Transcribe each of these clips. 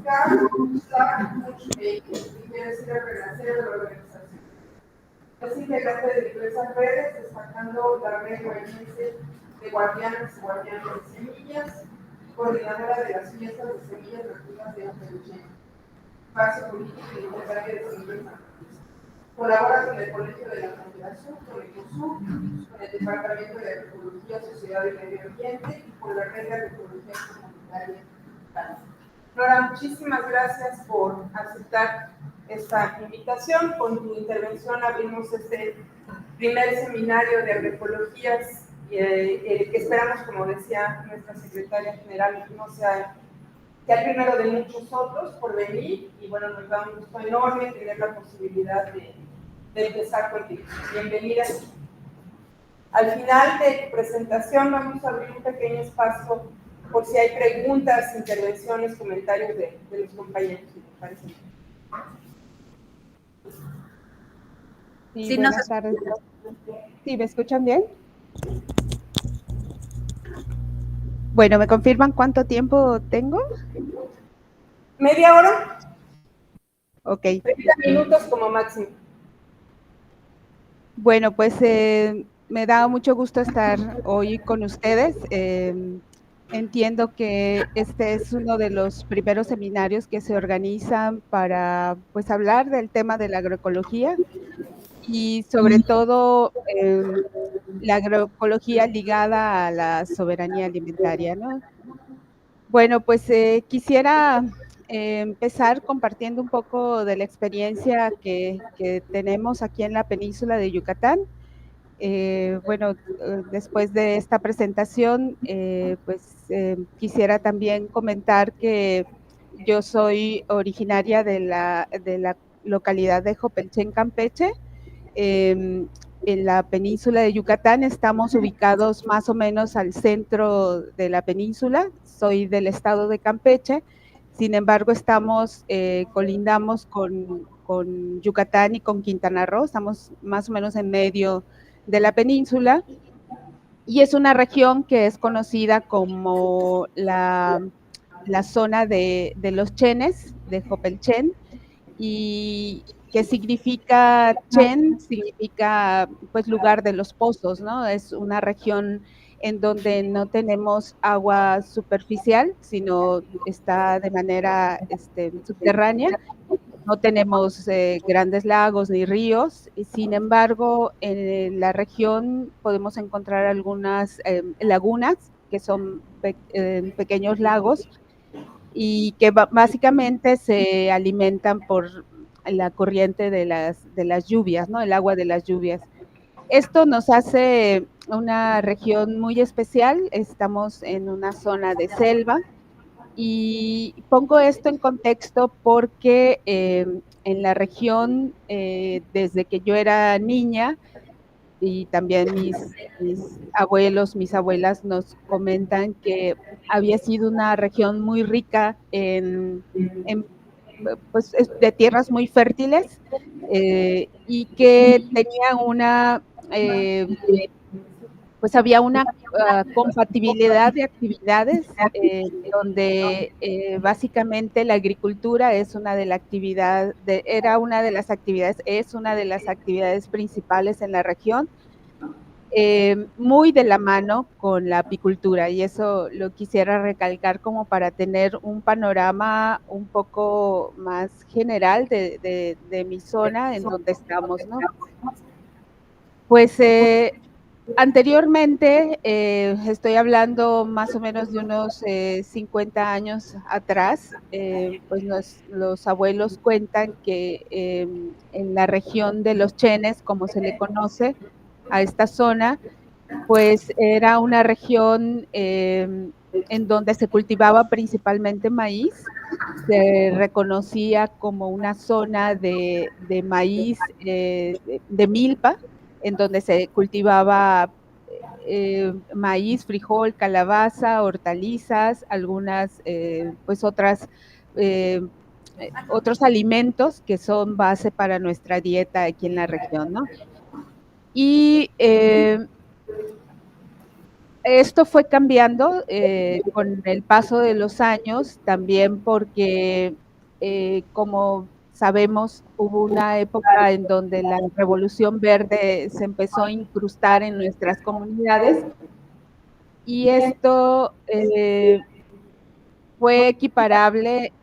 publicar, usar mucho y quiere decir el renacer de la organización. Es integrante de diversas redes, destacando la red guayanense de guardianes y guardianes de semillas, coordinadora de las fiestas de semillas nativas de Peluche, espacio político y literario de semillas. Colabora con el Colegio de la Federación, con el COSUR, con el Departamento de Agroecología, Sociedad y Medio Ambiente y con la Red de Agroecología Comunitaria. Nora, muchísimas gracias por aceptar esta invitación. Con tu intervención abrimos este primer seminario de agroecologías que esperamos, como decía nuestra secretaria general, no sea el primero de muchos otros por venir, y bueno, nos da un gusto enorme tener la posibilidad de empezar contigo. Bienvenida. Al final de tu presentación vamos a abrir un pequeño espacio por si hay preguntas, intervenciones, comentarios de los compañeros, si te parece. Sí, buenas tardes. ¿Sí, me escuchan bien? Bueno, ¿me confirman cuánto tiempo tengo? ¿Media hora? Ok. 30 minutos como máximo. Bueno, pues me da mucho gusto estar hoy con ustedes. Entiendo que este es uno de los primeros seminarios que se organizan para pues hablar del tema de la agroecología y sobre todo la agroecología ligada a la soberanía alimentaria, ¿no? Bueno, pues quisiera empezar compartiendo un poco de la experiencia que tenemos aquí en la península de Yucatán. Bueno, después de esta presentación, quisiera también comentar que yo soy originaria de la localidad de Jopelchen, Campeche. En la península de Yucatán estamos ubicados más o menos al centro de la península. Soy del estado de Campeche, sin embargo colindamos con Yucatán y con Quintana Roo, estamos más o menos en medio de la península, y es una región que es conocida como la zona de los Chenes, de Jopelchen, y que significa Chen, significa pues lugar de los pozos, ¿no? Es una región en donde no tenemos agua superficial, sino está de manera subterránea. No tenemos grandes lagos ni ríos, y sin embargo, en la región podemos encontrar algunas lagunas, que son pequeños lagos, y que básicamente se alimentan por la corriente de las lluvias, ¿no? El agua de las lluvias. Esto nos hace una región muy especial. Estamos en una zona de selva, y pongo esto en contexto porque en la región, desde que yo era niña, y también mis abuelos, mis abuelas nos comentan que había sido una región muy rica pues, de tierras muy fértiles, y que tenía pues había una compatibilidad de actividades donde básicamente la agricultura es una de las actividades, es una de las actividades principales en la región, muy de la mano con la apicultura, y eso lo quisiera recalcar como para tener un panorama un poco más general de mi zona en donde estamos, ¿no? Pues anteriormente, estoy hablando más o menos de unos 50 años atrás, pues los abuelos cuentan que en la región de los Chenes, como se le conoce a esta zona, pues era una región en donde se cultivaba principalmente maíz. Se reconocía como una zona de maíz, de milpa, en donde se cultivaba maíz, frijol, calabaza, hortalizas, algunas pues otros alimentos que son base para nuestra dieta aquí en la región, ¿no? Y Esto fue cambiando con el paso de los años, también porque, como sabemos, hubo una época en donde la revolución verde se empezó a incrustar en nuestras comunidades y esto fue equiparable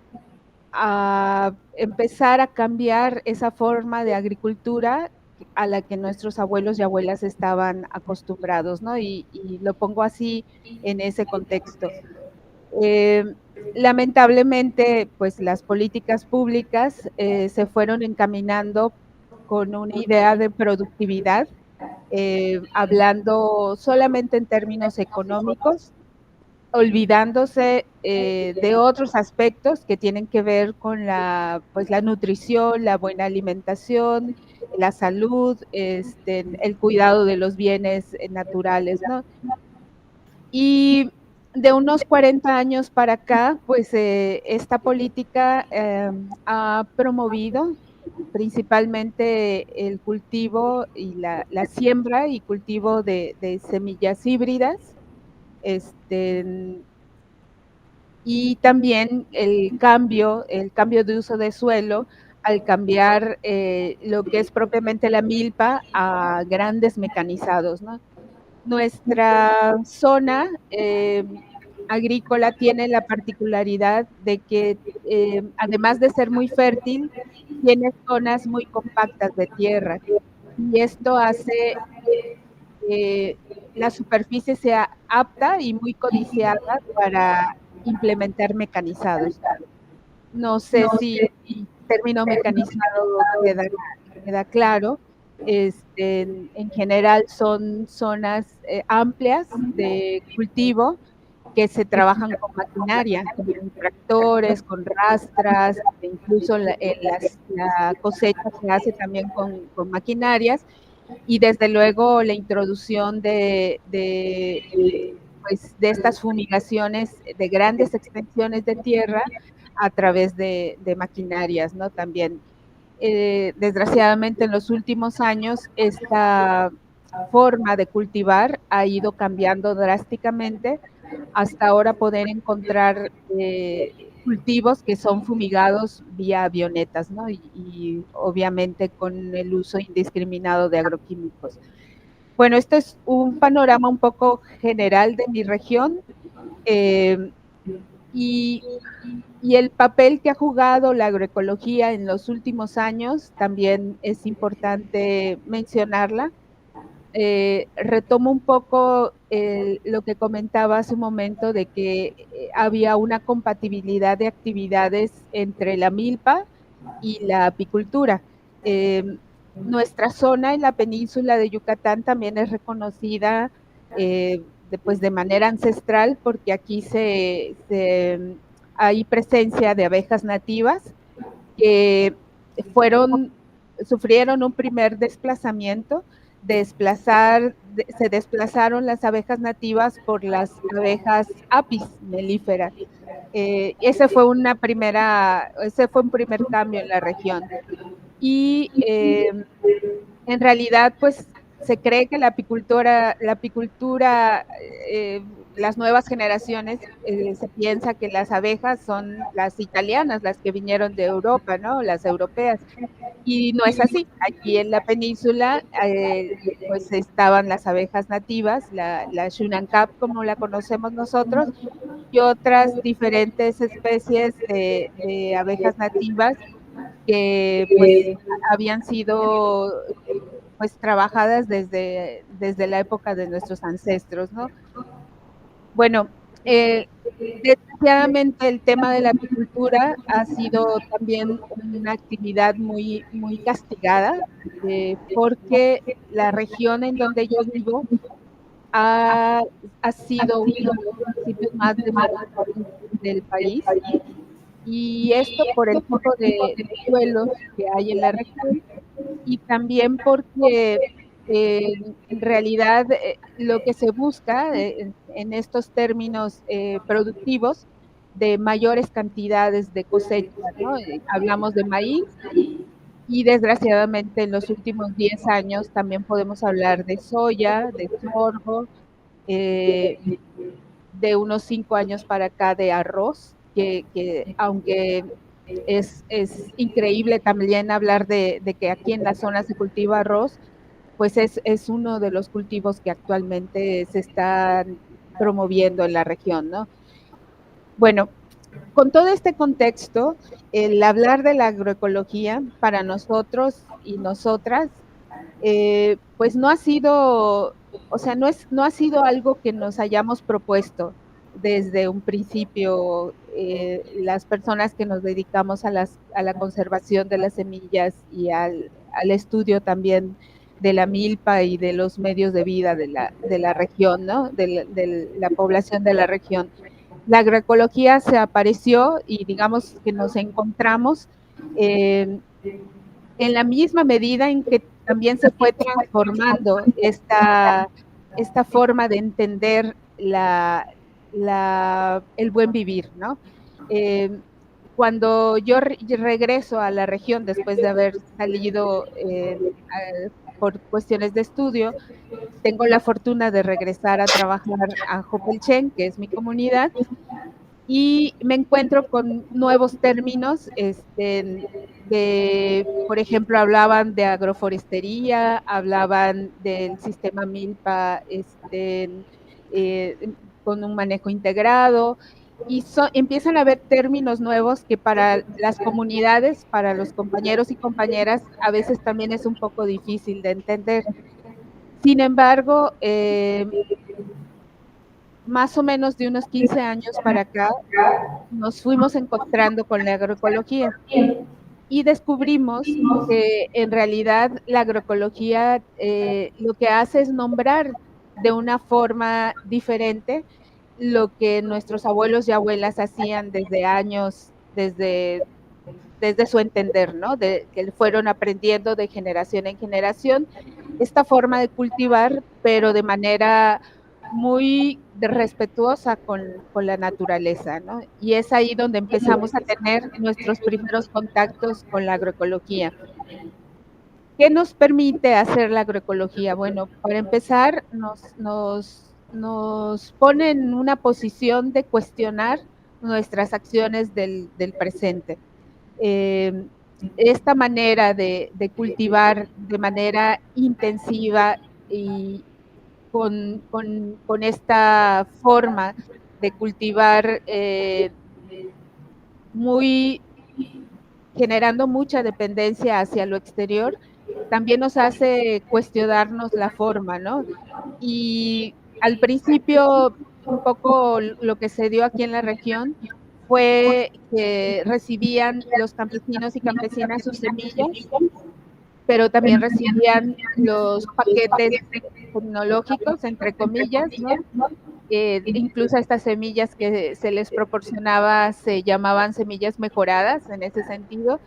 a empezar a cambiar esa forma de agricultura a la que nuestros abuelos y abuelas estaban acostumbrados, ¿no? Y lo pongo así en ese contexto. Eh, Lamentablemente, pues las políticas públicas se fueron encaminando con una idea de productividad, hablando solamente en términos económicos, olvidándose de otros aspectos que tienen que ver con la, pues, la nutrición, la buena alimentación, la salud, el cuidado de los bienes naturales, ¿no? Y de unos 40 años para acá, pues esta política ha promovido principalmente el cultivo y la siembra y cultivo de semillas híbridas, este, y también el cambio de uso de suelo al cambiar lo que es propiamente la milpa a grandes mecanizados, ¿no? Nuestra zona agrícola tiene la particularidad de que, además de ser muy fértil, tiene zonas muy compactas de tierra y esto hace que la superficie sea apta y muy codiciada para implementar mecanizados. No sé si el término mecanizado queda claro. En general son zonas amplias de cultivo que se trabajan con maquinaria, con tractores, con rastras, e incluso la cosecha se hace también con maquinarias y desde luego la introducción pues, de estas fumigaciones de grandes extensiones de tierra a través de maquinarias, ¿no? También, desgraciadamente en los últimos años, esta forma de cultivar ha ido cambiando drásticamente hasta ahora poder encontrar cultivos que son fumigados vía avionetas, ¿no? Y obviamente con el uso indiscriminado de agroquímicos. Bueno, este es un panorama un poco general de mi región eh, y, y el papel que ha jugado la agroecología en los últimos años también es importante mencionarla. Retomo un poco lo que comentaba hace un momento de que había una compatibilidad de actividades entre la milpa y la apicultura. Eh, Nuestra zona en la península de Yucatán también es reconocida pues de manera ancestral porque aquí hay presencia de abejas nativas que fueron, sufrieron un primer desplazamiento, se desplazaron las abejas nativas por las abejas apis melífera. Ese fue un primer cambio en la región. Y en realidad, pues se cree que la apicultura las nuevas generaciones se piensa que las abejas son las italianas, las que vinieron de Europa, ¿no? Las europeas. Y no es así. Aquí en la península, pues estaban las abejas nativas, la Shunankap, como la conocemos nosotros, y otras diferentes especies de abejas nativas que pues habían sido pues trabajadas desde la época de nuestros ancestros, ¿no? Bueno, desgraciadamente el tema de la apicultura ha sido también una actividad muy, muy castigada, porque la región en donde yo vivo ha, ha sido uno de los municipios más demandados del país, y esto por el tipo de suelos que hay en la región y también porque en realidad lo que se busca en estos términos productivos de mayores cantidades de cosecha, ¿no? Hablamos de maíz y desgraciadamente en los últimos 10 años también podemos hablar de soya, de sorgo, de unos 5 años para acá de arroz, que aunque es increíble también hablar de que aquí en la zona se cultiva arroz, pues es uno de los cultivos que actualmente se están promoviendo en la región, ¿no? Bueno, con todo este contexto, el hablar de la agroecología para nosotros y nosotras, pues no ha sido, o sea, no ha sido algo que nos hayamos propuesto desde un principio, las personas que nos dedicamos a la conservación de las semillas y al estudio también de la milpa y de los medios de vida de la región, ¿no? De la población de la región. La agroecología se apareció y digamos que nos encontramos eh, en la misma medida en que también se fue transformando esta forma de entender el buen vivir, ¿no? Eh, Cuando yo regreso a la región después de haber salido por cuestiones de estudio, tengo la fortuna de regresar a trabajar a Jopelchen, que es mi comunidad, y me encuentro con nuevos términos, por ejemplo, hablaban de agroforestería, hablaban del sistema milpa, eh, con un manejo integrado, y empiezan a haber términos nuevos que para las comunidades, para los compañeros y compañeras, a veces también es un poco difícil de entender. Sin embargo, más o menos de unos 15 años para acá, nos fuimos encontrando con la agroecología y descubrimos que en realidad la agroecología lo que hace es nombrar de una forma diferente lo que nuestros abuelos y abuelas hacían desde años, desde su entender, ¿no? Que fueron aprendiendo de generación en generación esta forma de cultivar, pero de manera muy respetuosa con la naturaleza, ¿no? Y es ahí donde empezamos a tener nuestros primeros contactos con la agroecología. ¿Qué nos permite hacer la agroecología? Bueno, para empezar, nos pone en una posición de cuestionar nuestras acciones del presente. Eh, esta manera de cultivar de manera intensiva y con esta forma de cultivar muy generando mucha dependencia hacia lo exterior, también nos hace cuestionarnos la forma, ¿no? Y al principio, un poco lo que se dio aquí en la región fue que recibían los campesinos y campesinas sus semillas, pero también recibían los paquetes tecnológicos, entre comillas, ¿no? Incluso estas semillas que se les proporcionaba se llamaban semillas mejoradas en ese sentido,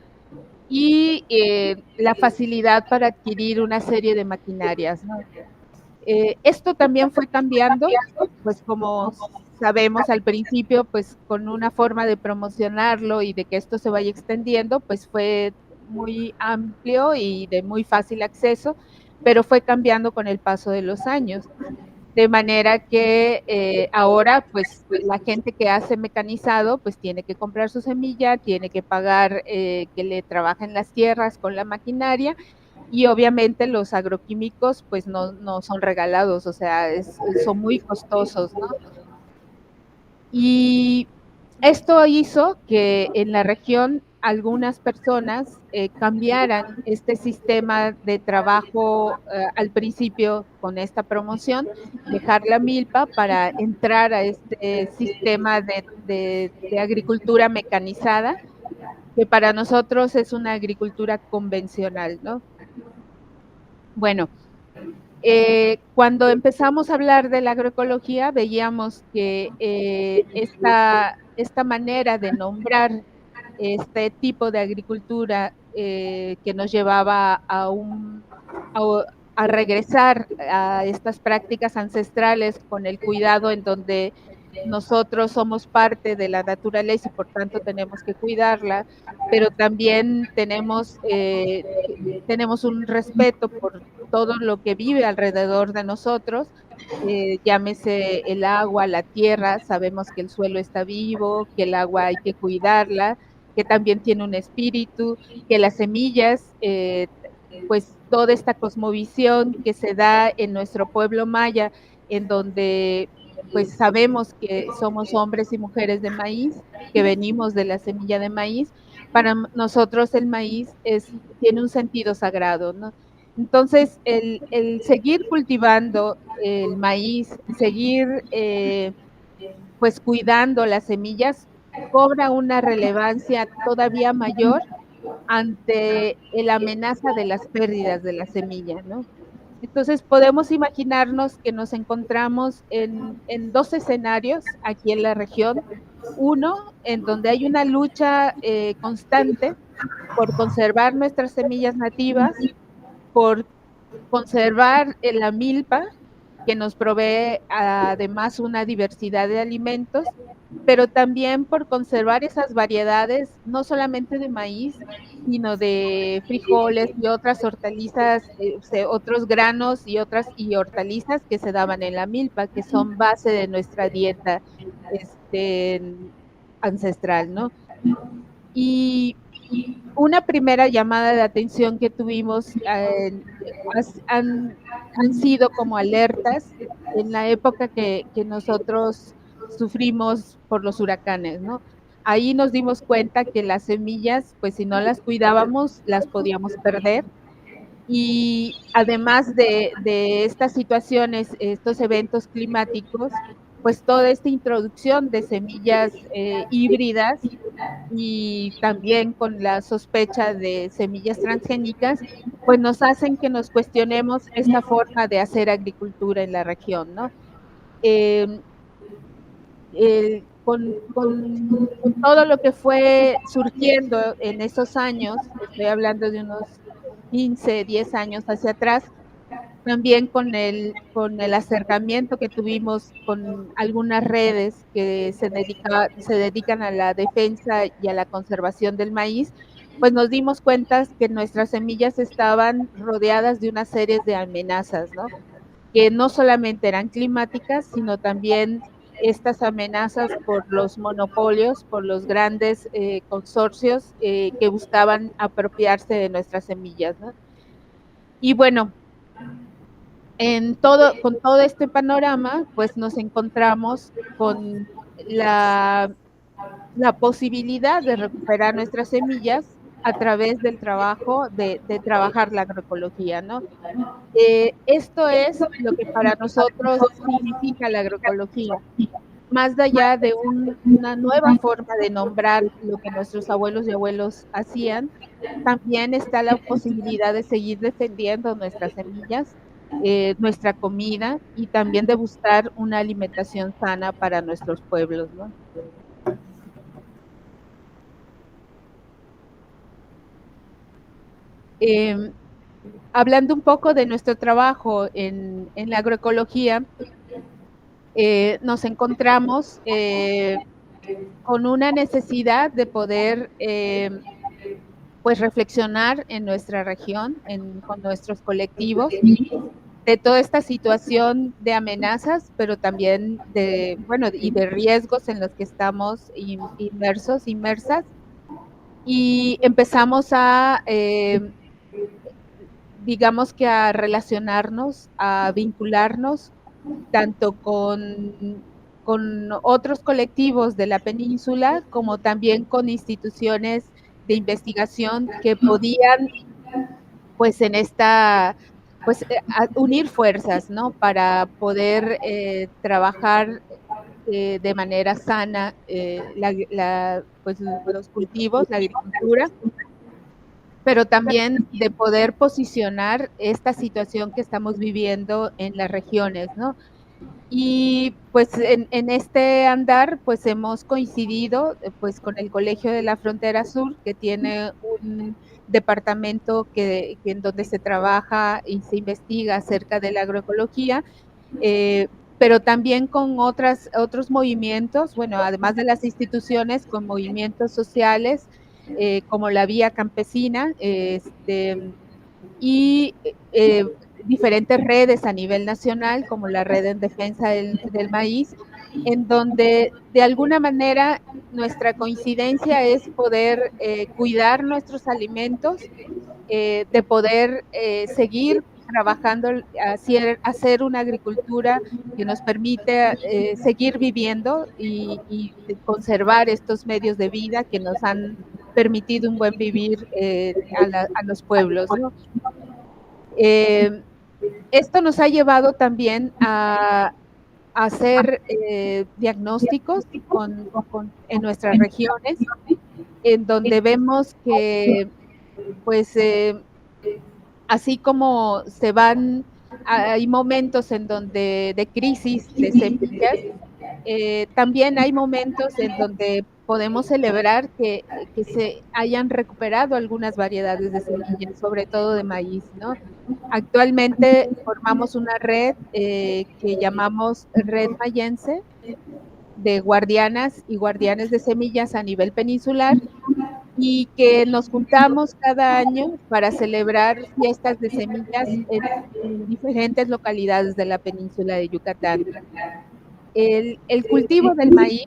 y la facilidad para adquirir una serie de maquinarias, ¿no? Esto también fue cambiando, pues como sabemos al principio, pues con una forma de promocionarlo y de que esto se vaya extendiendo, pues fue muy amplio y de muy fácil acceso, pero fue cambiando con el paso de los años. De manera que ahora, pues la gente que hace mecanizado, pues tiene que comprar su semilla, tiene que pagar que le trabajen las tierras con la maquinaria y obviamente los agroquímicos, pues no son regalados, o sea, son muy costosos, ¿no? Y esto hizo que en la región algunas personas cambiaran este sistema de trabajo al principio con esta promoción, dejar la milpa para entrar a este sistema de agricultura mecanizada, que para nosotros es una agricultura convencional, ¿no? Bueno, cuando empezamos a hablar de la agroecología, veíamos que esta manera de nombrar este tipo de agricultura que nos llevaba a, a regresar a estas prácticas ancestrales con el cuidado en donde nosotros somos parte de la naturaleza y por tanto tenemos que cuidarla, pero también tenemos un respeto por todo lo que vive alrededor de nosotros, llámese el agua, la tierra, sabemos que el suelo está vivo, que el agua hay que cuidarla, que también tiene un espíritu, que las semillas, pues toda esta cosmovisión que se da en nuestro pueblo maya, en donde pues sabemos que somos hombres y mujeres de maíz, que venimos de la semilla de maíz, para nosotros el maíz tiene un sentido sagrado, ¿no? Entonces, el seguir cultivando el maíz, seguir pues cuidando las semillas, cobra una relevancia todavía mayor ante la amenaza de las pérdidas de la semilla, ¿no? Entonces podemos imaginarnos que nos encontramos en dos escenarios aquí en la región. Uno, en donde hay una lucha constante por conservar nuestras semillas nativas, por conservar la milpa, que nos provee además una diversidad de alimentos, pero también por conservar esas variedades, no solamente de maíz, sino de frijoles y otras hortalizas, otros granos y hortalizas que se daban en la milpa, que son base de nuestra dieta este, ancestral, ¿no? Y una primera llamada de atención que tuvimos han sido como alertas en la época que nosotros sufrimos por los huracanes, ¿no? Ahí nos dimos cuenta que las semillas, pues si no las cuidábamos, las podíamos perder. Y además de estas situaciones, estos eventos climáticos, pues toda esta introducción de semillas híbridas y también con la sospecha de semillas transgénicas, pues nos hacen que nos cuestionemos esta forma de hacer agricultura en la región, ¿no? Eh, con todo lo que fue surgiendo en esos años, estoy hablando de unos 15, 10 años hacia atrás, también con el acercamiento que tuvimos con algunas redes que se dedican a la defensa y a la conservación del maíz, pues nos dimos cuenta que nuestras semillas estaban rodeadas de una serie de amenazas, ¿no? Que no solamente eran climáticas, sino también estas amenazas por los monopolios, por los grandes consorcios que buscaban apropiarse de nuestras semillas, ¿no? Y bueno, con todo este panorama, pues nos encontramos con la, la posibilidad de recuperar nuestras semillas a través del trabajo, de trabajar la agroecología, ¿no? Esto es lo que para nosotros significa la agroecología, más allá de una nueva forma de nombrar lo que nuestros abuelos y abuelos hacían, también está la posibilidad de seguir defendiendo nuestras semillas, nuestra comida y también de buscar una alimentación sana para nuestros pueblos, ¿no? Eh, Hablando un poco de nuestro trabajo en la agroecología, nos encontramos con una necesidad de poder pues reflexionar en nuestra región, con nuestros colectivos, de toda esta situación de amenazas, pero también de, bueno, y de riesgos en los que estamos inmersas, y empezamos a, digamos que a relacionarnos, a vincularnos tanto con otros colectivos de la península como también con instituciones de investigación que podían, pues en esta, pues unir fuerzas, ¿no? Para poder trabajar de manera sana pues, los cultivos, la agricultura, pero también de poder posicionar esta situación que estamos viviendo en las regiones, ¿no? Y pues en este andar, pues hemos coincidido pues con el Colegio de la Frontera Sur, que tiene un departamento en donde se trabaja y se investiga acerca de la agroecología, pero también con otros movimientos, bueno, además de las instituciones, con movimientos sociales, como la Vía Campesina, y diferentes redes a nivel nacional, como la Red en Defensa del Maíz, en donde de alguna manera nuestra coincidencia es poder cuidar nuestros alimentos, de poder seguir trabajando, hacer una agricultura que nos permite seguir viviendo y conservar estos medios de vida que nos han permitido un buen vivir a los pueblos, ¿no? Esto nos ha llevado también a hacer diagnósticos en nuestras regiones, en donde vemos que, pues, así como hay momentos en donde de crisis de semillas, también hay momentos en donde podemos celebrar que se hayan recuperado algunas variedades de semillas, sobre todo de maíz, ¿no? Actualmente formamos una red que llamamos Red Mayense, de guardianas y guardianes de semillas a nivel peninsular, y que nos juntamos cada año para celebrar fiestas de semillas en diferentes localidades de la península de Yucatán. El cultivo del maíz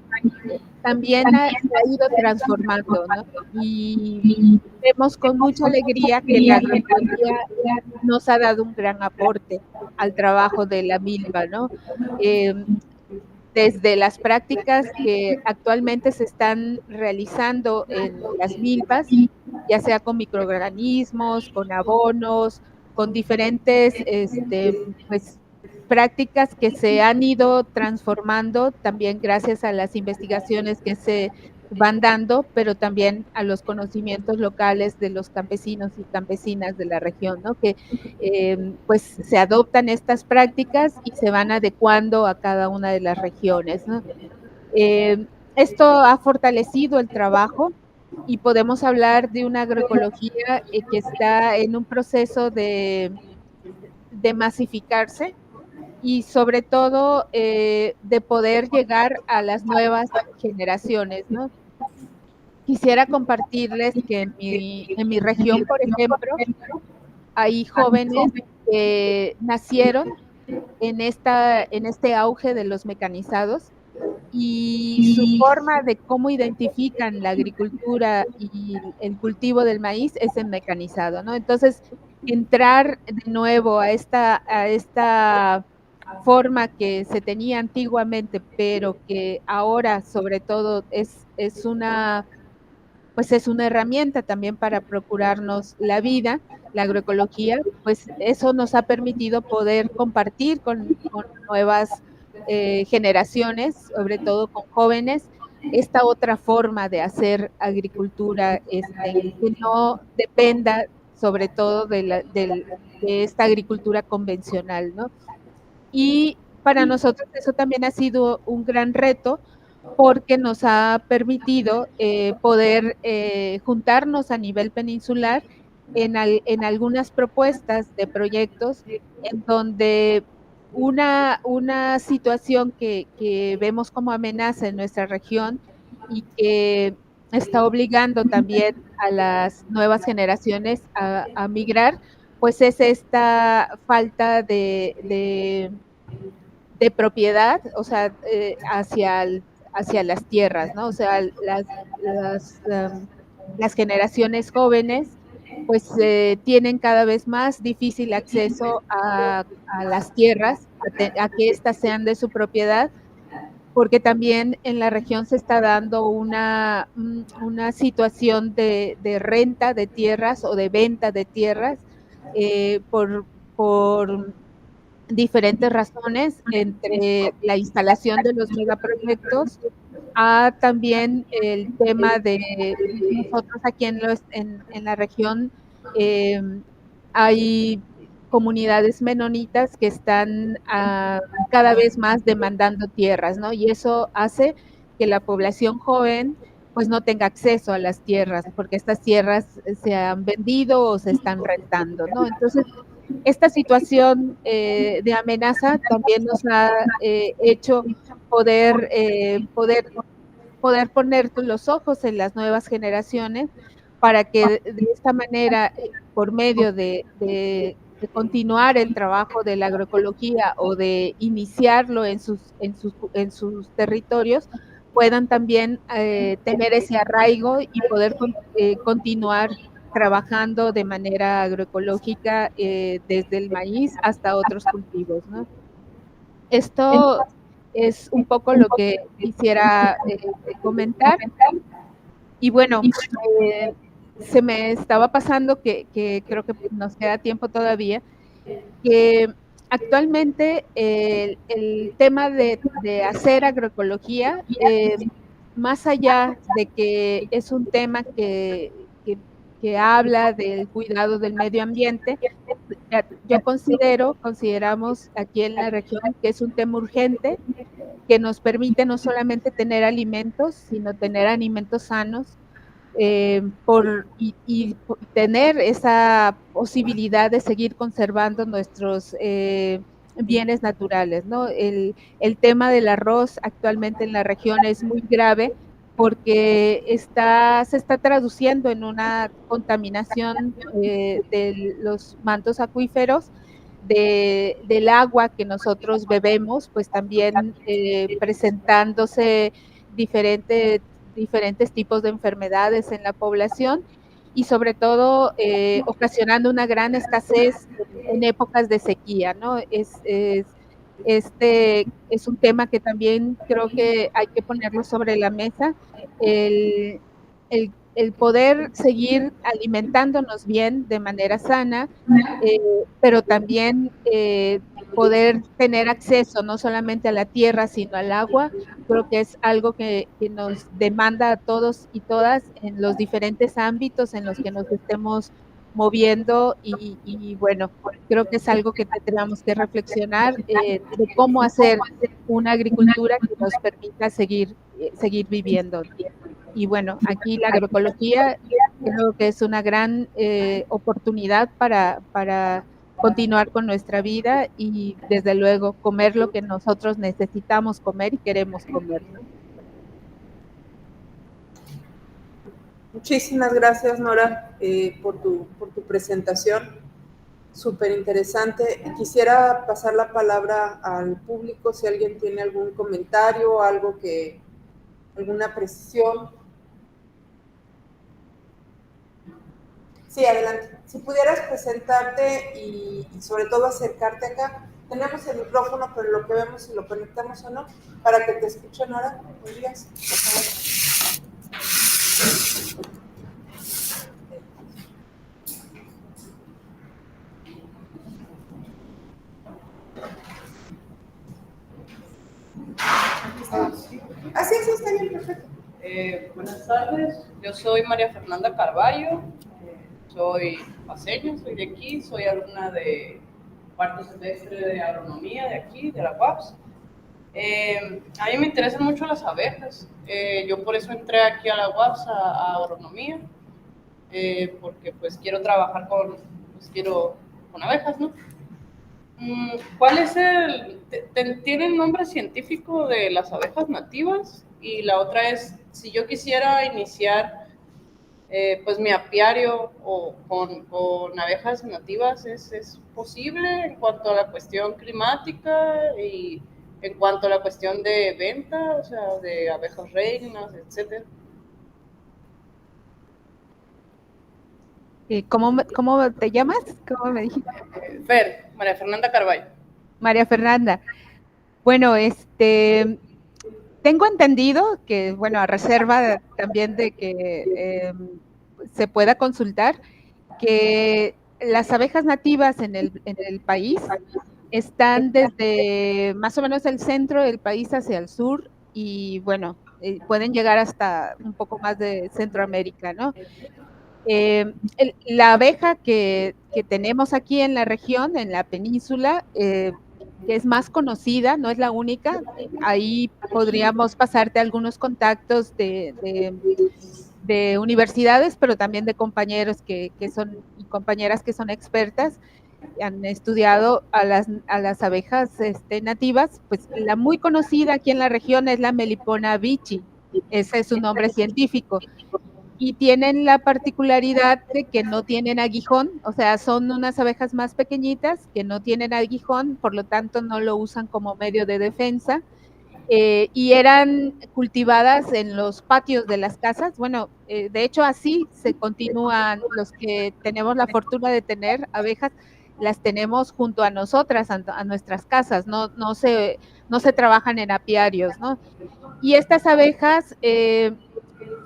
también se ha ido transformando, ¿no? Y vemos con mucha alegría que la agroecología nos ha dado un gran aporte al trabajo de la milpa, ¿no? Desde las prácticas que actualmente se están realizando en las milpas, ya sea con microorganismos, con abonos, con diferentes pues, prácticas que se han ido transformando también gracias a las investigaciones que se van dando, pero también a los conocimientos locales de los campesinos y campesinas de la región, ¿no? Que pues se adoptan estas prácticas y se van adecuando a cada una de las regiones, ¿no? Esto ha fortalecido el trabajo y podemos hablar de una agroecología que está en un proceso de masificarse y sobre todo de poder llegar a las nuevas generaciones, ¿no? Quisiera compartirles que en mi región, por ejemplo, hay jóvenes que nacieron en este auge de los mecanizados y su forma de cómo identifican la agricultura y el cultivo del maíz es el mecanizado, ¿no? Entonces, entrar de nuevo a esta forma que se tenía antiguamente, pero que ahora sobre todo es una pues es una herramienta también para procurarnos la vida, la agroecología, pues eso nos ha permitido poder compartir con nuevas generaciones, sobre todo con jóvenes, esta otra forma de hacer agricultura que no dependa sobre todo de esta agricultura convencional, ¿no? Y para nosotros eso también ha sido un gran reto porque nos ha permitido poder juntarnos a nivel peninsular en algunas propuestas de proyectos en donde una situación que vemos como amenaza en nuestra región y que está obligando también a las nuevas generaciones a migrar, pues es esta falta de propiedad, o sea, hacia las tierras, ¿no? O sea, las generaciones jóvenes pues tienen cada vez más difícil acceso a las tierras, a que éstas sean de su propiedad, porque también en la región se está dando una situación de renta de tierras o de venta de tierras por diferentes razones, entre la instalación de los megaproyectos, a también el tema de nosotros aquí en la región, hay comunidades menonitas que están cada vez más demandando tierras, ¿no? Y eso hace que la población joven pues no tenga acceso a las tierras, porque estas tierras se han vendido o se están rentando, ¿no? Entonces, esta situación de amenaza también nos ha hecho poder poner los ojos en las nuevas generaciones para que de esta manera, por medio de continuar el trabajo de la agroecología o de iniciarlo en sus territorios, puedan también tener ese arraigo y poder continuar trabajando de manera agroecológica desde el maíz hasta otros cultivos, ¿no? Esto es un poco lo que quisiera comentar. Y bueno, se me estaba pasando que creo que nos queda tiempo todavía, que actualmente el tema de hacer agroecología, más allá de que es un tema que habla del cuidado del medio ambiente, yo consideramos aquí en la región que es un tema urgente que nos permite no solamente tener alimentos, sino tener alimentos sanos, y tener esa posibilidad de seguir conservando nuestros bienes naturales, ¿no? El tema del arroz actualmente en la región es muy grave porque se está traduciendo en una contaminación de los mantos acuíferos, del agua que nosotros bebemos, pues también presentándose diferentes tipos de enfermedades en la población y sobre todo ocasionando una gran escasez en épocas de sequía, ¿no? Este es un tema que también creo que hay que ponerlo sobre la mesa, el poder seguir alimentándonos bien de manera sana, eh, pero también poder tener acceso no solamente a la tierra, sino al agua. Creo que es algo que nos demanda a todos y todas en los diferentes ámbitos en los que nos estemos moviendo y bueno, creo que es algo que tendríamos que reflexionar de cómo hacer una agricultura que nos permita seguir viviendo. Y bueno, aquí la agroecología creo que es una gran oportunidad para continuar con nuestra vida y desde luego comer lo que nosotros necesitamos comer y queremos comer, ¿no? Muchísimas gracias, Nora, por tu presentación. Súper interesante. Quisiera pasar la palabra al público si alguien tiene algún comentario, alguna precisión. Sí, adelante. Si pudieras presentarte y sobre todo acercarte acá. Tenemos el micrófono, pero lo que vemos si lo conectamos o no, para que te escuchen ahora. ¿Podrías, por favor? Así es, está bien, perfecto. Buenas tardes, yo soy María Fernanda Carballo, soy paceña, soy de aquí, soy alumna de cuarto semestre de agronomía de aquí, de la UAPS. A mí me interesan mucho las abejas, yo por eso entré aquí a la UAPS a agronomía, porque pues quiero trabajar con abejas, ¿no? ¿Cuál es tiene el nombre científico de las abejas nativas? Y la otra es, si yo quisiera iniciar pues mi apiario con abejas nativas, ¿es posible en cuanto a la cuestión climática y en cuanto a la cuestión de venta, o sea, de abejas reinas, etcétera? ¿Cómo te llamas? ¿Cómo me dijiste? María Fernanda Carballo. María Fernanda. Bueno, tengo entendido que, bueno, a reserva también de que se pueda consultar, que las abejas nativas en el país están desde más o menos el centro del país hacia el sur y, bueno, pueden llegar hasta un poco más de Centroamérica, ¿no? La abeja que tenemos aquí en la región, en la península, que es más conocida, no es la única. Ahí podríamos pasarte algunos contactos de universidades, pero también de compañeros que son y compañeras que son expertas, han estudiado a las abejas nativas. Pues la muy conocida aquí en la región es la Melipona bichi, ese es su nombre científico. y tienen la particularidad de que no tienen aguijón, o sea, son unas abejas más pequeñitas que no tienen aguijón, por lo tanto no lo usan como medio de defensa. Y eran cultivadas en los patios de las casas. Bueno, de hecho así se continúan los que tenemos la fortuna de tener abejas, las tenemos junto a nosotras, a nuestras casas, no se trabajan en apiarios, ¿no? Y estas abejas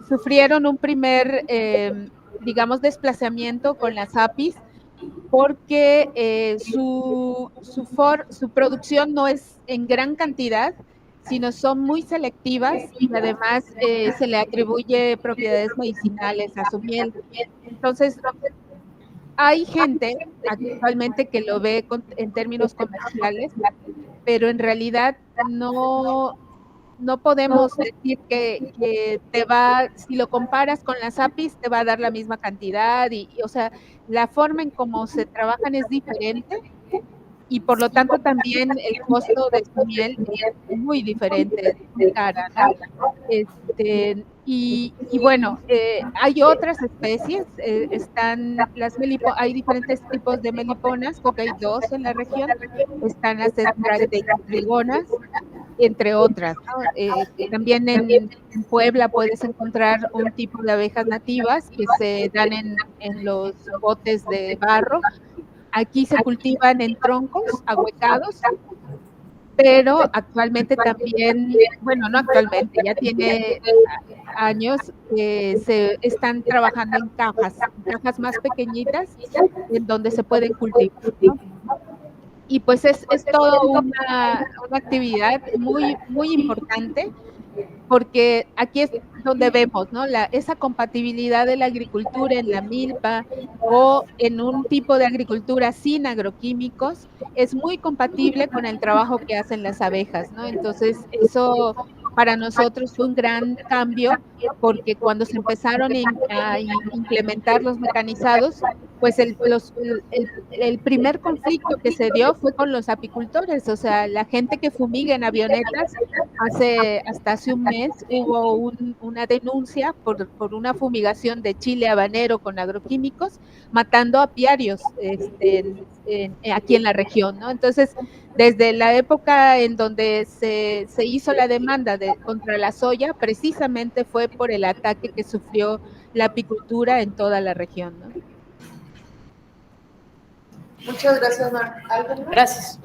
sufrieron un primer, digamos, desplazamiento con las apis, porque su producción no es en gran cantidad, sino son muy selectivas y además se le atribuye propiedades medicinales a su miel. Entonces, hay gente actualmente que lo ve en términos comerciales, pero en realidad no podemos decir que te va, si lo comparas con las APIs, te va a dar la misma cantidad o sea, la forma en cómo se trabajan es diferente y por lo tanto también el costo de su miel es muy diferente, es muy cara, ¿no? Y bueno, hay otras especies, hay diferentes tipos de meliponas, creo que hay dos en la región, están las trigonas, entre otras, ¿no? También en Puebla puedes encontrar un tipo de abejas nativas que se dan en los botes de barro. Aquí se cultivan en troncos ahuecados, pero actualmente también, bueno, no actualmente, ya tiene años que se están trabajando en cajas más pequeñitas en donde se pueden cultivar, ¿no? Y pues es toda una actividad muy, muy importante, porque aquí es donde vemos, ¿no? Esa compatibilidad de la agricultura en la milpa o en un tipo de agricultura sin agroquímicos es muy compatible con el trabajo que hacen las abejas, ¿no? Entonces, eso para nosotros fue un gran cambio, porque cuando se empezaron a implementar los mecanizados, pues el primer conflicto que se dio fue con los apicultores, o sea, la gente que fumiga en avionetas. Hasta hace un mes hubo una denuncia por una fumigación de chile habanero con agroquímicos, matando apiarios aquí en la región, ¿no? Entonces, desde la época en donde se hizo la demanda contra la soya, precisamente fue por el ataque que sufrió la apicultura en toda la región, ¿no? Muchas gracias, Mar. ¿Algo más? Gracias.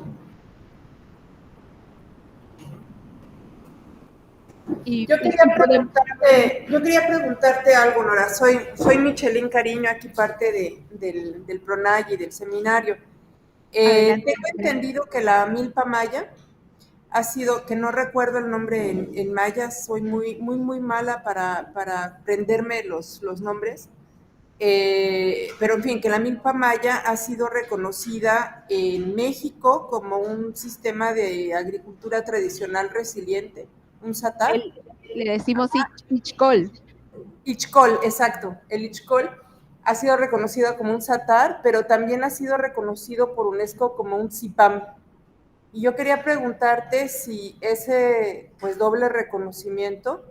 Yo quería preguntarte algo, Nora. Soy Michelín Cariño, aquí parte del PRONAG y del seminario. Tengo entendido que la milpa maya ha sido, que no recuerdo el nombre en maya, soy muy, muy, muy mala para aprenderme los nombres. Pero en fin, que la milpa maya ha sido reconocida en México como un sistema de agricultura tradicional resiliente, un SATAR. Le decimos Ichcol. Ichcol, exacto. El Ichcol ha sido reconocido como un SATAR, pero también ha sido reconocido por UNESCO como un CIPAM. Y yo quería preguntarte si ese pues doble reconocimiento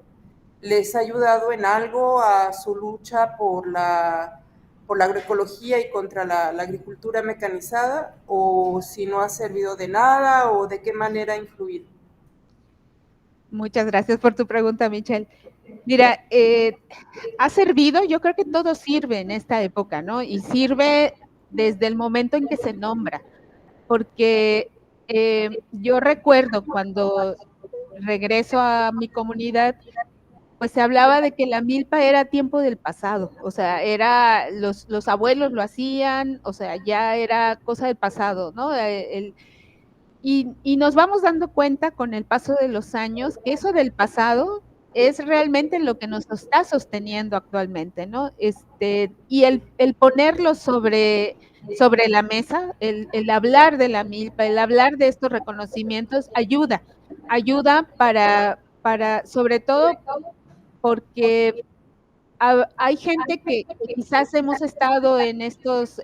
les ha ayudado en algo a su lucha por la agroecología y contra la agricultura mecanizada, o si no ha servido de nada, o de qué manera ha influido. Muchas gracias por tu pregunta, Michelle. Mira, ha servido, yo creo que todo sirve en esta época, ¿no? Y sirve desde el momento en que se nombra, porque yo recuerdo cuando regreso a mi comunidad, pues se hablaba de que la milpa era tiempo del pasado, o sea, los abuelos lo hacían, o sea, ya era cosa del pasado, ¿no? Y nos vamos dando cuenta con el paso de los años que eso del pasado es realmente lo que nos está sosteniendo actualmente, ¿no? Y el ponerlo sobre la mesa, el hablar de la milpa, el hablar de estos reconocimientos, ayuda sobre todo porque hay gente que quizás hemos estado en estos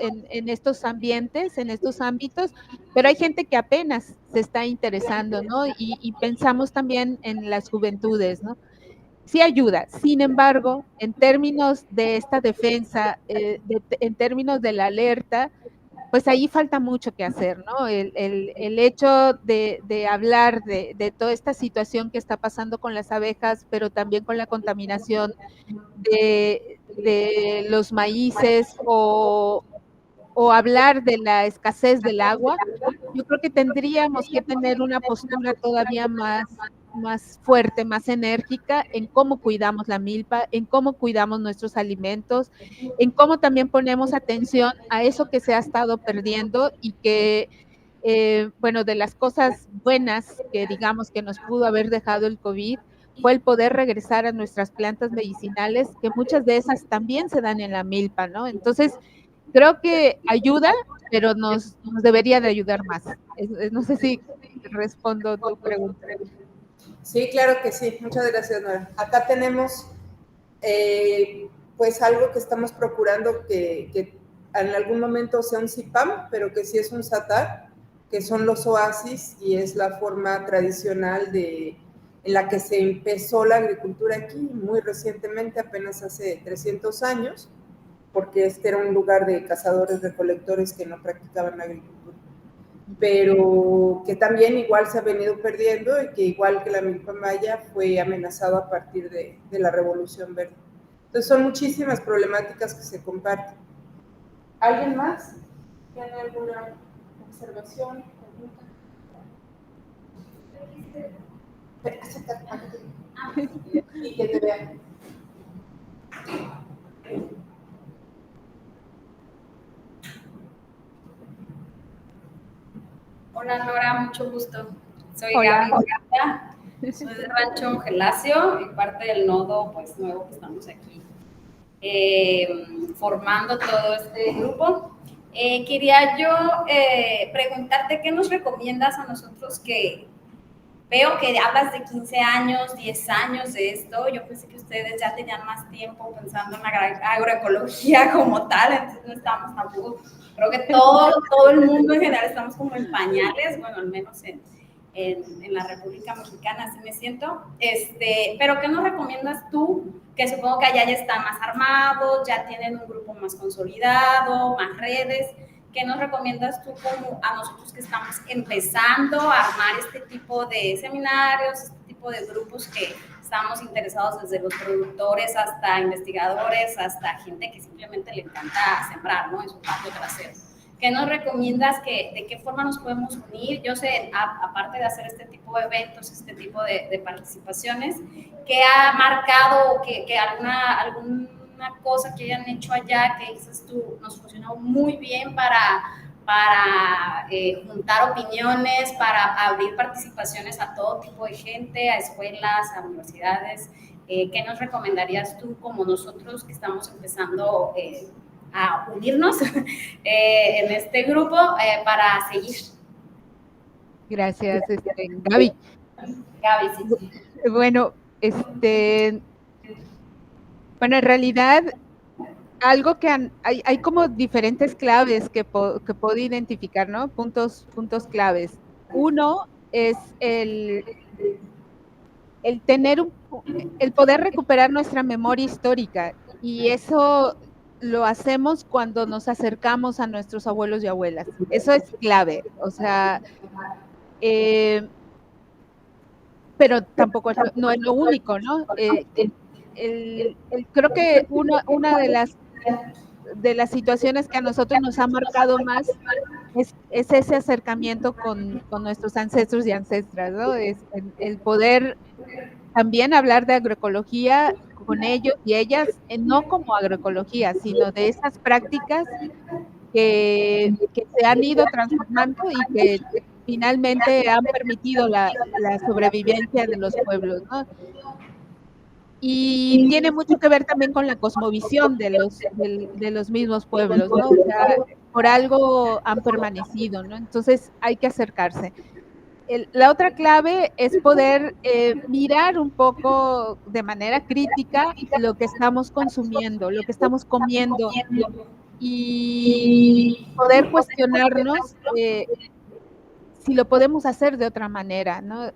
ambientes, en estos ámbitos, pero hay gente que apenas se está interesando, ¿no? Y pensamos también en las juventudes, ¿no? sí ayuda. Sin embargo, en términos de esta defensa, en términos de la alerta, pues ahí falta mucho que hacer, ¿no? El hecho de hablar de toda esta situación que está pasando con las abejas, pero también con la contaminación de los maíces o hablar de la escasez del agua, yo creo que tendríamos que tener una postura todavía más fuerte, más enérgica en cómo cuidamos la milpa, en cómo cuidamos nuestros alimentos, en cómo también ponemos atención a eso que se ha estado perdiendo y que, bueno, de las cosas buenas que digamos que nos pudo haber dejado el COVID fue el poder regresar a nuestras plantas medicinales, que muchas de esas también se dan en la milpa, ¿no? Entonces, creo que ayuda, pero nos debería de ayudar más. No sé si respondo tu pregunta. Sí, claro que sí. Muchas gracias, Nora. Acá tenemos pues algo que estamos procurando que en algún momento sea un CIPAM, pero que sí es un SATAR, que son los oasis y es la forma tradicional en la que se empezó la agricultura aquí muy recientemente, apenas hace 300 años, porque este era un lugar de cazadores-recolectores que no practicaban la agricultura, pero que también igual se ha venido perdiendo y que igual que la milpa maya fue amenazado a partir de la Revolución Verde. Entonces son muchísimas problemáticas que se comparten. ¿Alguien más tiene alguna observación, pregunta? Y que te vean. Hola Nora, mucho gusto. Soy Hola. Gaby, soy de Rancho Gelacio y parte del nodo pues nuevo que estamos aquí formando todo este grupo. Quería yo preguntarte qué nos recomiendas a nosotros que veo que hablas de 15 años, 10 años de esto. Yo pensé que ustedes ya tenían más tiempo pensando en la agroecología como tal, entonces no estamos tampoco. Creo que todo el mundo en general estamos como en pañales, bueno, al menos en la República Mexicana, así me siento. Pero ¿qué nos recomiendas tú? Que supongo que allá ya están más armados, ya tienen un grupo más consolidado, más redes. ¿Qué nos recomiendas tú como a nosotros que estamos empezando a armar este tipo de seminarios, este tipo de grupos que estamos interesados desde los productores hasta investigadores, hasta gente que simplemente le encanta sembrar, ¿no? En su patio trasero. ¿Qué nos recomiendas? ¿De qué forma nos podemos unir? Yo sé, aparte de hacer este tipo de eventos, este tipo de participaciones, ¿qué ha marcado, que alguna cosa que hayan hecho allá que dices tú nos funcionó muy bien para juntar opiniones, para abrir participaciones a todo tipo de gente, a escuelas, a universidades? ¿Qué nos recomendarías tú como nosotros que estamos empezando a unirnos en este grupo para seguir? Gracias, Gaby. Gaby, sí. Bueno, bueno, en realidad, algo que hay como diferentes claves que puedo identificar, ¿no? Puntos claves. Uno es el el poder recuperar nuestra memoria histórica, y eso lo hacemos cuando nos acercamos a nuestros abuelos y abuelas. Eso es clave, o sea, pero tampoco no es lo único, ¿no? Creo que una de las situaciones que a nosotros nos ha marcado más es ese acercamiento con nuestros ancestros y ancestras, ¿no? Es el poder también hablar de agroecología con ellos y ellas, no como agroecología, sino de esas prácticas que se han ido transformando y que finalmente han permitido la sobrevivencia de los pueblos, ¿no? Y tiene mucho que ver también con la cosmovisión de los mismos pueblos, ¿no? O sea, por algo han permanecido, ¿no? Entonces hay que acercarse. La otra clave es poder mirar un poco de manera crítica lo que estamos consumiendo, lo que estamos comiendo, y poder cuestionarnos si lo podemos hacer de otra manera, ¿no?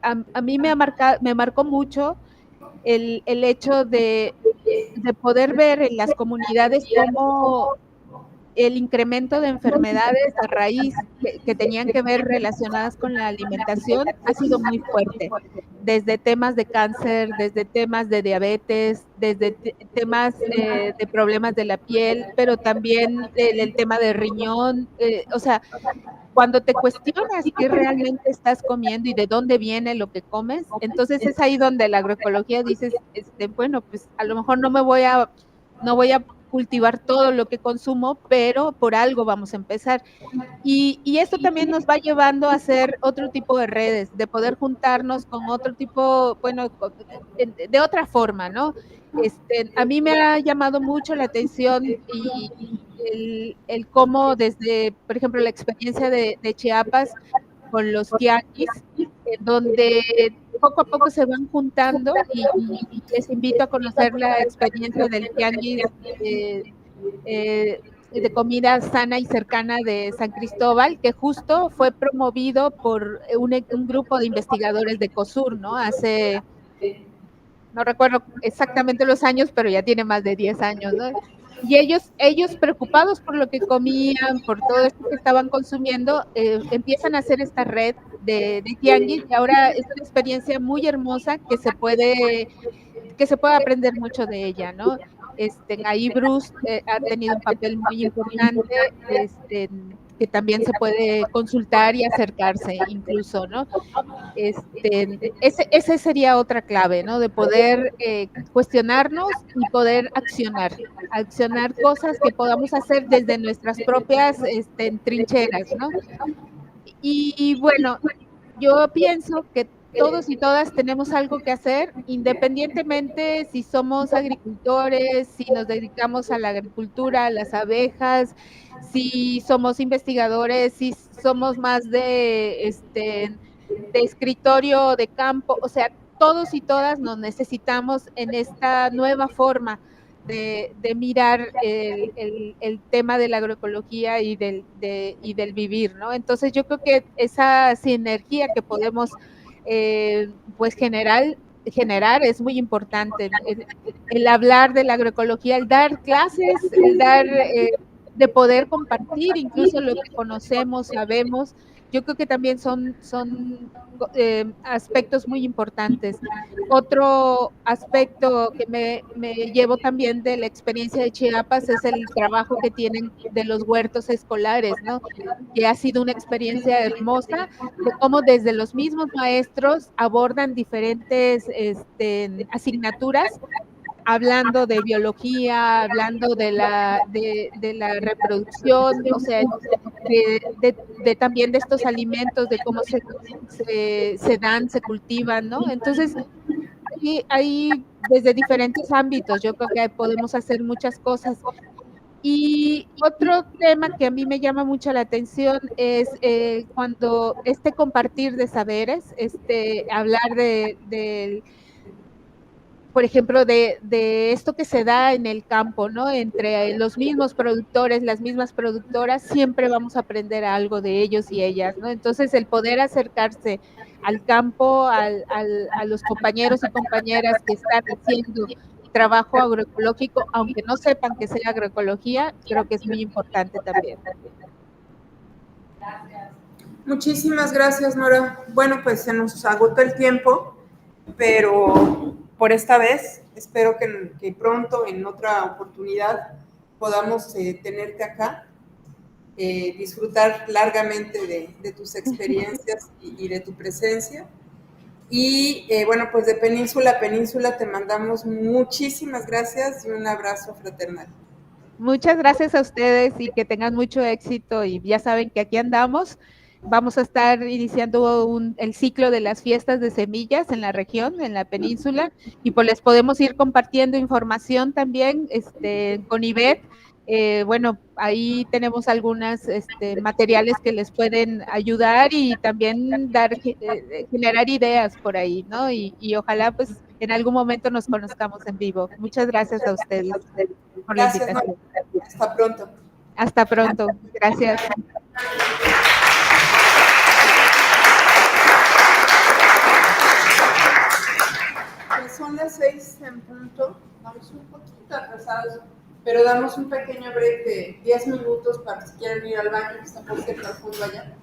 A mí me marcó mucho el hecho de poder ver en las comunidades cómo el incremento de enfermedades a raíz que tenían que ver relacionadas con la alimentación ha sido muy fuerte, desde temas de cáncer, desde temas de diabetes, desde temas de problemas de la piel, pero también el tema de riñón, o sea, cuando te cuestionas qué realmente estás comiendo y de dónde viene lo que comes, entonces es ahí donde la agroecología dices, bueno, pues a lo mejor no voy a cultivar todo lo que consumo, pero por algo vamos a empezar. Y esto también nos va llevando a hacer otro tipo de redes, de poder juntarnos con otro tipo, bueno, de otra forma, ¿no? A mí me ha llamado mucho la atención y el cómo desde, por ejemplo, la experiencia de Chiapas con los tianguis, en donde poco a poco se van juntando y les invito a conocer la experiencia del tianguis eh, de comida sana y cercana de San Cristóbal, que justo fue promovido por un grupo de investigadores de COSUR, ¿no? No recuerdo exactamente los años, pero ya tiene más de 10 años, ¿no? Y ellos preocupados por lo que comían, por todo esto que estaban consumiendo, empiezan a hacer esta red de tianguis y ahora es una experiencia muy hermosa que se puede aprender mucho de ella, ¿no? Ahí Bruce ha tenido un papel muy importante, que también se puede consultar y acercarse incluso, ¿no? Ese sería otra clave, ¿no? De poder cuestionarnos y poder accionar cosas que podamos hacer desde nuestras propias trincheras, ¿no? Y bueno, yo pienso que todos y todas tenemos algo que hacer, independientemente si somos agricultores, si nos dedicamos a la agricultura, a las abejas, si somos investigadores, si somos más de escritorio, de campo, o sea, todos y todas nos necesitamos en esta nueva forma de mirar el tema de la agroecología y del vivir, ¿no? Entonces yo creo que esa sinergia que podemos pues generar es muy importante. El hablar de la agroecología, el dar clases, el dar de poder compartir incluso lo que conocemos, sabemos, yo creo que también son aspectos muy importantes. Otro aspecto que me llevo también de la experiencia de Chiapas es el trabajo que tienen de los huertos escolares, ¿no? Que ha sido una experiencia hermosa de cómo desde los mismos maestros abordan diferentes asignaturas, hablando de biología, hablando de la reproducción, o sea, también de estos alimentos, de cómo se dan, se cultivan, ¿no? Entonces, ahí desde diferentes ámbitos, yo creo que podemos hacer muchas cosas. Y otro tema que a mí me llama mucho la atención es cuando compartir de saberes, hablar por ejemplo, de esto que se da en el campo, ¿no? Entre los mismos productores, las mismas productoras, siempre vamos a aprender algo de ellos y ellas, ¿no? Entonces, el poder acercarse al campo, a los compañeros y compañeras que están haciendo trabajo agroecológico, aunque no sepan que sea agroecología, creo que es muy importante también. Muchísimas gracias, Nora. Bueno, pues se nos agotó el tiempo, pero por esta vez espero que pronto, en otra oportunidad, podamos tenerte acá, disfrutar largamente de tus experiencias y de tu presencia. Y bueno, pues de Península a Península te mandamos muchísimas gracias y un abrazo fraternal. Muchas gracias a ustedes y que tengan mucho éxito, y ya saben que aquí andamos. Vamos a estar iniciando el ciclo de las fiestas de semillas en la región, en la península, y pues les podemos ir compartiendo información también con Ivette. Bueno, ahí tenemos algunos materiales que les pueden ayudar y también generar ideas por ahí, ¿no? Y ojalá pues en algún momento nos conozcamos en vivo. Muchas gracias a ustedes por la invitación. Hasta pronto. Hasta pronto. Gracias. Son las 6 en punto, vamos un poquito atrasados, pero damos un pequeño break de 10 minutos para si quieren ir al baño, que está por cierto al fondo allá,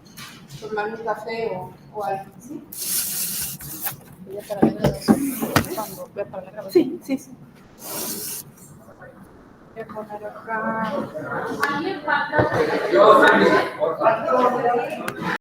tomar un café o algo así. Voy a parar la grabación. Cuando voy a parar la grabación. Sí, sí, sí. Voy a poner acá. Yo también.